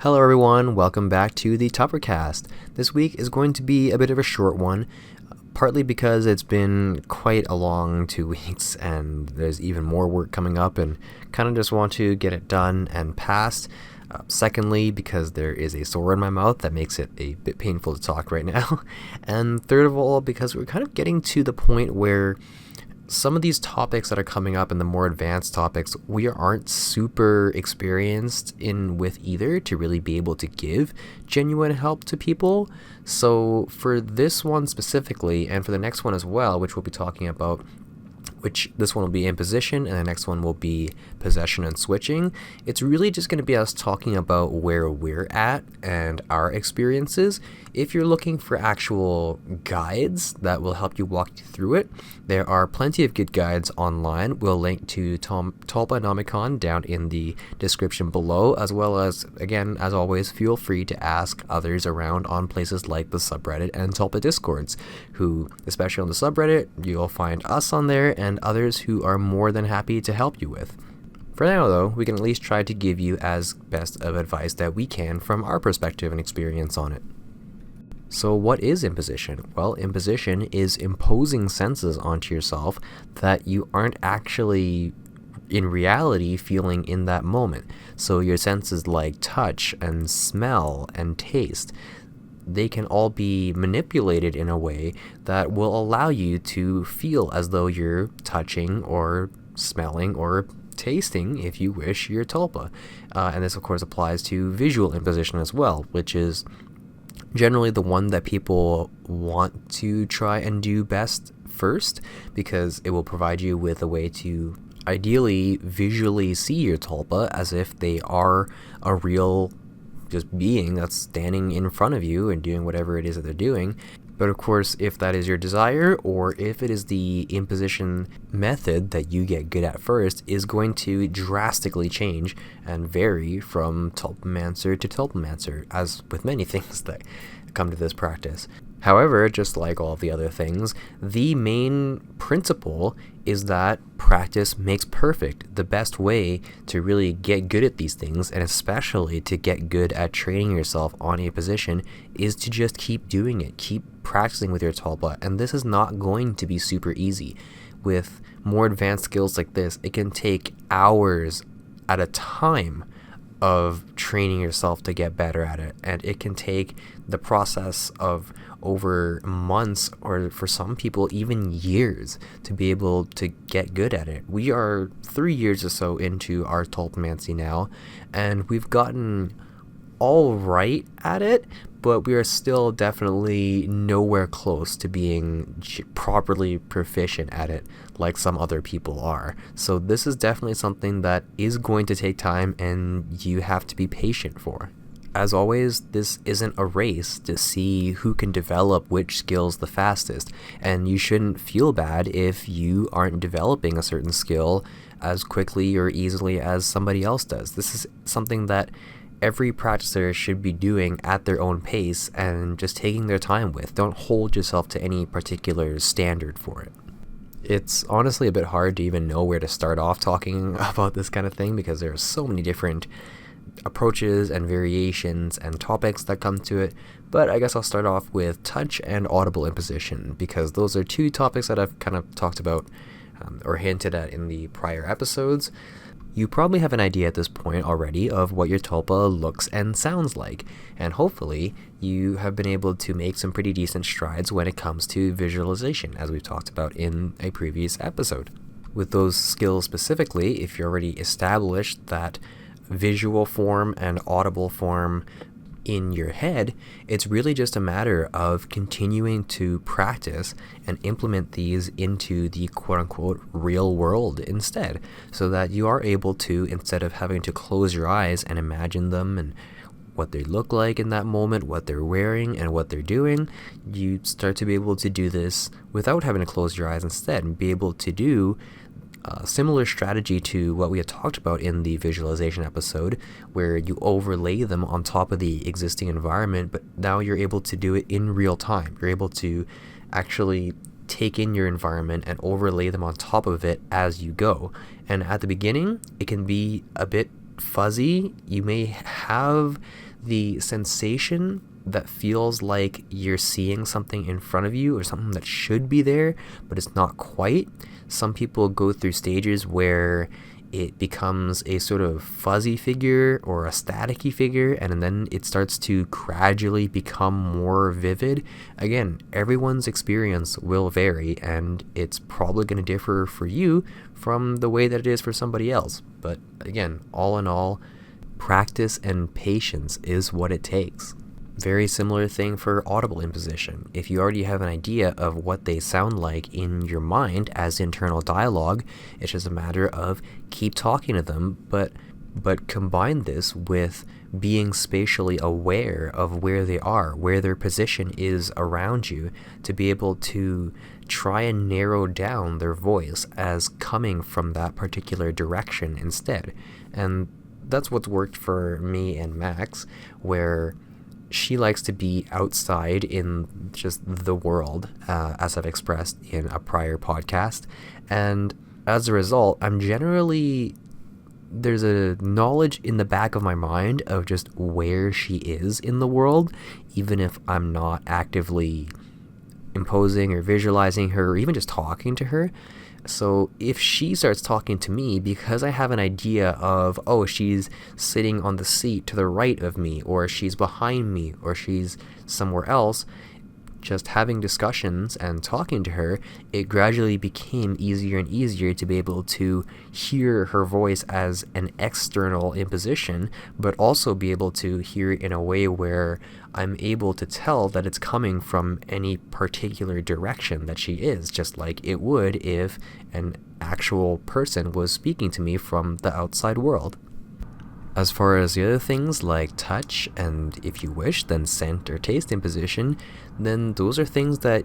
Hello everyone, welcome back to the Tuppercast. This week is going to be a bit of a short one, partly because it's been quite a long 2 weeks and there's even more work coming up and kind of just want to get it done and passed. Secondly, because there is a sore in my mouth that makes it a bit painful to talk right now. And third of all, because we're kind of getting to the point where some of these topics that are coming up and the more advanced topics, we aren't super experienced in with either to really be able to give genuine help to people. So for this one specifically, and for the next one as well, which we'll be talking about, which this one will be imposition and the next one will be possession and switching, it's really just going to be us talking about where we're at and our experiences. If you're looking for actual guides that will help you walk you through it, there are plenty of good guides online. We'll link to Tulpa Nomicon down in the description below, as well as, again, as always, feel free to ask others around on places like the subreddit and Tulpa Discords, who, especially on the subreddit, you'll find us on there and others who are more than happy to help you with. For now, though, we can at least try to give you as best of advice that we can from our perspective and experience on it. So what is imposition? Well, imposition is imposing senses onto yourself that you aren't actually in reality feeling in that moment. So your senses like touch and smell and taste, they can all be manipulated in a way that will allow you to feel as though you're touching or smelling or tasting, if you wish, your tulpa. And this, of course, applies to visual imposition as well, which is generally the one that people want to try and do best first, because it will provide you with a way to ideally visually see your tulpa as if they are a real just being that's standing in front of you and doing whatever it is that they're doing. But of course, if that is your desire, or if it is the imposition method that you get good at first, is going to drastically change and vary from tulpamancer to tulpamancer, as with many things that come to this practice. However, just like all of the other things, the main principle is that practice makes perfect. The best way to really get good at these things, and especially to get good at training yourself on a position, is to just keep doing it. Keep practicing with your tulpa, and this is not going to be super easy. With more advanced skills like this, it can take hours at a time of training yourself to get better at it, and it can take the process of over months, or for some people even years, to be able to get good at it. We are 3 years or so into our tulpamancy now, and we've gotten all right at it, but we are still definitely nowhere close to being properly proficient at it like some other people are. So this is definitely something that is going to take time, and you have to be patient for. As always, this isn't a race to see who can develop which skills the fastest, and you shouldn't feel bad if you aren't developing a certain skill as quickly or easily as somebody else does. This is something that every practicer should be doing at their own pace and just taking their time with. Don't hold yourself to any particular standard for it. It's honestly a bit hard to even know where to start off talking about this kind of thing, because there are so many different approaches and variations and topics that come to it. But I guess I'll start off with touch and audible imposition, because those are two topics that I've kind of talked about or hinted at in the prior episodes. You probably have an idea at this point already of what your tulpa looks and sounds like, and hopefully you have been able to make some pretty decent strides when it comes to visualization, as we've talked about in a previous episode. With those skills specifically, if you already established that visual form and audible form in your head, it's really just a matter of continuing to practice and implement these into the quote-unquote real world instead, so that you are able to, instead of having to close your eyes and imagine them and what they look like in that moment, what they're wearing and what they're doing, you start to be able to do this without having to close your eyes instead, and be able to do a similar strategy to what we had talked about in the visualization episode, where you overlay them on top of the existing environment, but now you're able to do it in real time. You're able to actually take in your environment and overlay them on top of it as you go. And at the beginning, it can be a bit fuzzy. You may have the sensation that feels like you're seeing something in front of you or something that should be there, but it's not quite. Some people go through stages where it becomes a sort of fuzzy figure or a staticky figure, and then it starts to gradually become more vivid. Again, everyone's experience will vary, and it's probably going to differ for you from the way that it is for somebody else. But again, all in all, practice and patience is what it takes. Very similar thing for audible imposition. If you already have an idea of what they sound like in your mind as internal dialogue, it's just a matter of keep talking to them, but combine this with being spatially aware of where they are, where their position is around you, to be able to try and narrow down their voice as coming from that particular direction instead. And that's what's worked for me and Max, where she likes to be outside in just the world, as I've expressed in a prior podcast. And as a result, there's a knowledge in the back of my mind of just where she is in the world, even if I'm not actively imposing or visualizing her or even just talking to her. So if she starts talking to me, because I have an idea of, oh, she's sitting on the seat to the right of me, or she's behind me, or she's somewhere else, just having discussions and talking to her, it gradually became easier and easier to be able to hear her voice as an external imposition, but also be able to hear it in a way where I'm able to tell that it's coming from any particular direction that she is, just like it would if an actual person was speaking to me from the outside world. As far as the other things like touch and, if you wish, then scent or taste imposition, then those are things that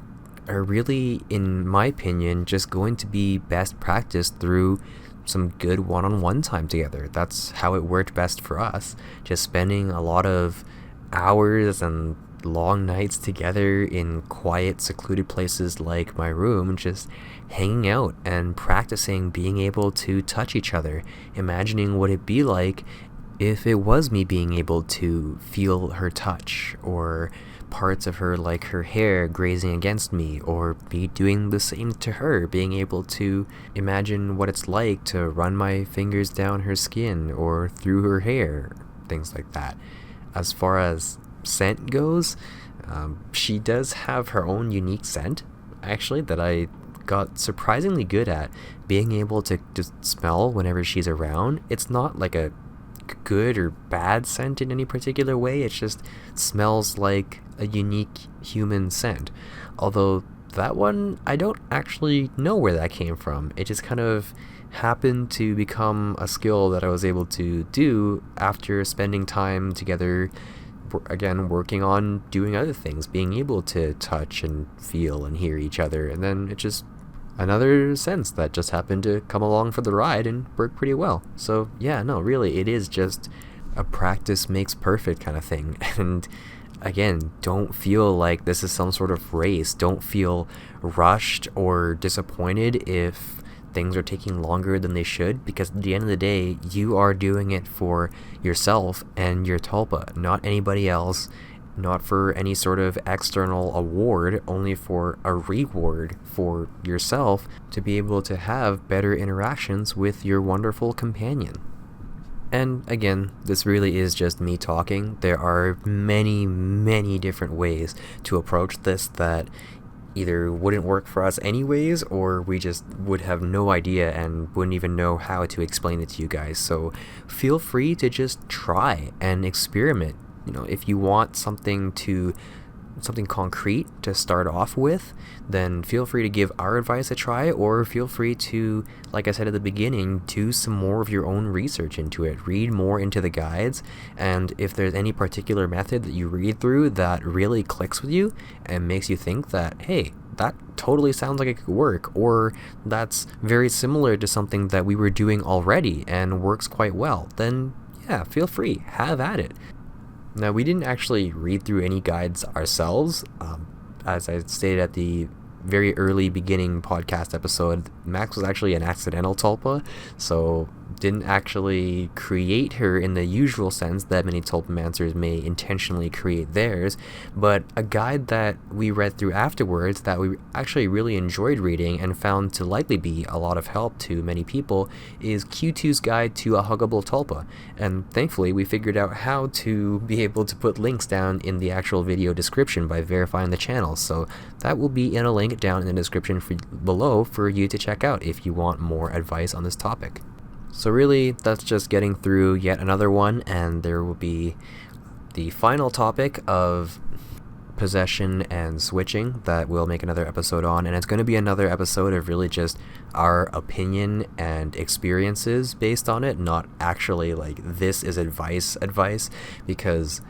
are really, in my opinion, just going to be best practiced through some good one-on-one time together. That's how it worked best for us, just spending a lot of hours and long nights together in quiet, secluded places like my room, just hanging out and practicing being able to touch each other, imagining what it'd be like if it was me being able to feel her touch, or parts of her like her hair grazing against me, or me doing the same to her, being able to imagine what it's like to run my fingers down her skin or through her hair, things like that. As far as scent goes, she does have her own unique scent, actually, that I got surprisingly good at being able to just smell whenever she's around. It's not like a good or bad scent in any particular way, it just smells like a unique human scent. Although that one, I don't actually know where that came from. It just kind of happened to become a skill that I was able to do after spending time together, again, working on doing other things, being able to touch and feel and hear each other, and then it just another sense that just happened to come along for the ride and work pretty well. So yeah, no, really, it is just a practice makes perfect kind of thing. And again, don't feel like this is some sort of race. Don't feel rushed or disappointed if things are taking longer than they should, because at the end of the day, you are doing it for yourself and your Tulpa, not anybody else, not for any sort of external award, only for a reward for yourself to be able to have better interactions with your wonderful companion. And again, this really is just me talking. There are many, many different ways to approach this that either wouldn't work for us anyways, or we just would have no idea and wouldn't even know how to explain it to you guys. So feel free to just try and experiment. You know, if you want something concrete to start off with, then feel free to give our advice a try, or feel free to, like I said at the beginning, do some more of your own research into it, read more into the guides, and if there's any particular method that you read through that really clicks with you and makes you think that, hey, that totally sounds like it could work, or that's very similar to something that we were doing already and works quite well, then yeah, feel free, have at it. Now, we didn't actually read through any guides ourselves. As I stated at the very early beginning podcast episode, Max was actually an accidental Tulpa, so didn't actually create her in the usual sense that many tulpamancers may intentionally create theirs, but a guide that we read through afterwards that we actually really enjoyed reading and found to likely be a lot of help to many people is Q2's Guide to a Huggable Tulpa, and thankfully we figured out how to be able to put links down in the actual video description by verifying the channel, so that will be in a link down in the description below for you to check out if you want more advice on this topic. So really, that's just getting through yet another one, and there will be the final topic of possession and switching that we'll make another episode on, and it's going to be another episode of really just our opinion and experiences based on it, not actually like this is advice, because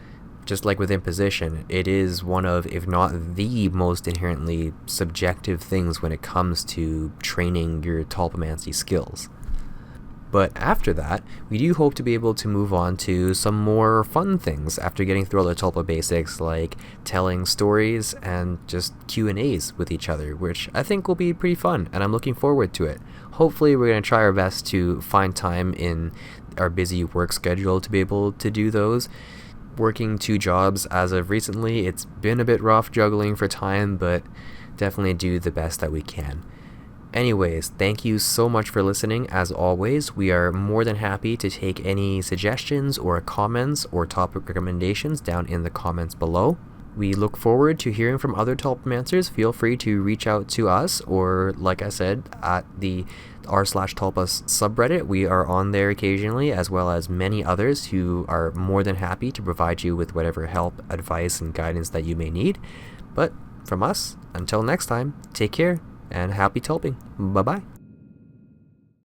just like with imposition, it is one of, if not the most inherently subjective things when it comes to training your tulpamancy skills. But after that, we do hope to be able to move on to some more fun things after getting through all the Tulpa basics, like telling stories and just Q&As with each other, which I think will be pretty fun, and I'm looking forward to it. Hopefully we're going to try our best to find time in our busy work schedule to be able to do those. Working 2 jobs as of recently, it's been a bit rough juggling for time, but definitely do the best that we can. Anyways, thank you so much for listening. As always, we are more than happy to take any suggestions or comments or topic recommendations down in the comments below. We look forward to hearing from other tulpamancers. Feel free to reach out to us, or like I said, at the r/tulpa subreddit. We are on there occasionally, as well as many others who are more than happy to provide you with whatever help, advice, and guidance that you may need. But from us, until next time, take care and happy tulping. Bye-bye.